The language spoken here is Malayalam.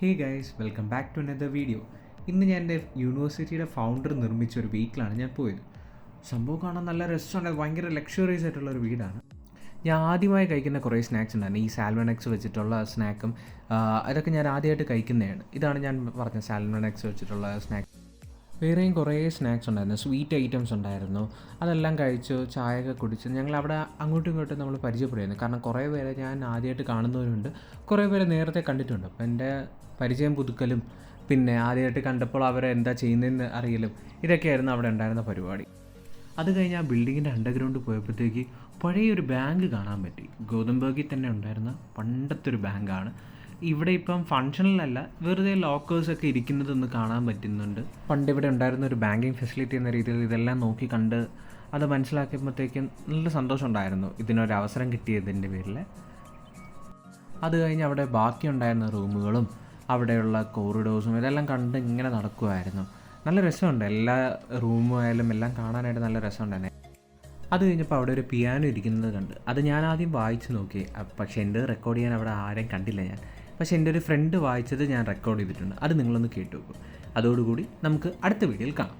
Hey guys, welcome back to another video. ഇന്ന് ഞാൻ എൻ്റെ യൂണിവേഴ്സിറ്റിയുടെ ഫൗണ്ടർ നിർമ്മിച്ച ഒരു വീട്ടിലാണ് ഞാൻ പോയത്. സംഭവം കാണാൻ നല്ല രസമുണ്ട്, ഭയങ്കര ലക്ഷറീസ് ആയിട്ടുള്ളൊരു വീടാണ്. ഞാൻ ആദ്യമായി കഴിക്കുന്ന കുറേ സ്നാക്സ് ഉണ്ടായിരുന്നു. ഈ സാൽമൺ വെച്ചിട്ടുള്ള സ്നാക്കും അതൊക്കെ ഞാൻ ആദ്യമായിട്ട് കഴിക്കുന്നതാണ്. ഇതാണ് ഞാൻ പറഞ്ഞ സാൽമൺ വെച്ചിട്ടുള്ള സ്നാക്ക്. വേറെയും കുറേ സ്നാക്സ് ഉണ്ടായിരുന്നു, സ്വീറ്റ് ഐറ്റംസ് ഉണ്ടായിരുന്നു. അതെല്ലാം കഴിച്ചു, ചായയൊക്കെ കുടിച്ച് ഞങ്ങൾ അവിടെ അങ്ങോട്ടും ഇങ്ങോട്ടും നമ്മൾ പരിചയപ്പെടുമായിരുന്നു. കാരണം കുറേ പേരെ ഞാൻ ആദ്യമായിട്ട് കാണുന്നവരുണ്ട്, കുറേ പേരെ നേരത്തെ കണ്ടിട്ടുണ്ട്. അപ്പോൾ എൻ്റെ പരിചയം പുതുക്കലും പിന്നെ ആദ്യമായിട്ട് കണ്ടപ്പോൾ അവരെ എന്താ ചെയ്യുന്നതെന്ന് അറിയലും ഇതൊക്കെയായിരുന്നു അവിടെ ഉണ്ടായിരുന്ന പരിപാടി. അത് കഴിഞ്ഞ് ആ ബിൽഡിങ്ങിൻ്റെ അണ്ടർഗ്രൗണ്ട് പോയപ്പോഴത്തേക്ക് പഴയൊരു ബാങ്ക് കാണാൻ പറ്റി. ഗോതമ്പർഗിൽ തന്നെ ഉണ്ടായിരുന്ന പണ്ടത്തെ ഒരു ബാങ്കാണ്. ഇവിടെ ഇപ്പം ഫങ്ഷനിലല്ല, വെറുതെ ലോക്കേഴ്സൊക്കെ ഇരിക്കുന്നതൊന്ന് കാണാൻ പറ്റുന്നുണ്ട്. പണ്ട് ഇവിടെ ഉണ്ടായിരുന്ന ഒരു ബാങ്കിങ് ഫെസിലിറ്റി എന്ന രീതിയിൽ ഇതെല്ലാം നോക്കി കണ്ട് അത് മനസ്സിലാക്കിയപ്പോഴത്തേക്കും നല്ല സന്തോഷം ഉണ്ടായിരുന്നു ഇതിനൊരു അവസരം കിട്ടിയതിൻ്റെ പേരിൽ. അത് കഴിഞ്ഞ് അവിടെ ബാക്കി ഉണ്ടായിരുന്ന റൂമുകളും അവിടെയുള്ള കോറിഡോഴ്സും ഇതെല്ലാം കണ്ട് ഇങ്ങനെ നടക്കുമായിരുന്നു. നല്ല രസമുണ്ട്, എല്ലാ റൂമും ആയാലും എല്ലാം കാണാനായിട്ട് നല്ല രസമുണ്ടായിരുന്നു. അത് കഴിഞ്ഞപ്പോൾ അവിടെ ഒരു പിയാനോ ഇരിക്കുന്നത് കണ്ട് അത് ഞാൻ ആദ്യം വായിച്ച് നോക്കി. പക്ഷേ എൻ്റെ റെക്കോർഡ് ചെയ്യാൻ അവിടെ ആരെയും കണ്ടില്ല ഞാൻ. പക്ഷേ എൻ്റെ ഒരു ഫ്രണ്ട് വായിച്ചത് ഞാൻ റെക്കോർഡ് ചെയ്തിട്ടുണ്ട്. അത് നിങ്ങളൊന്ന് കേട്ടു നോക്കും. അതോടുകൂടി നമുക്ക് അടുത്ത വീഡിയോയിൽ കാണാം.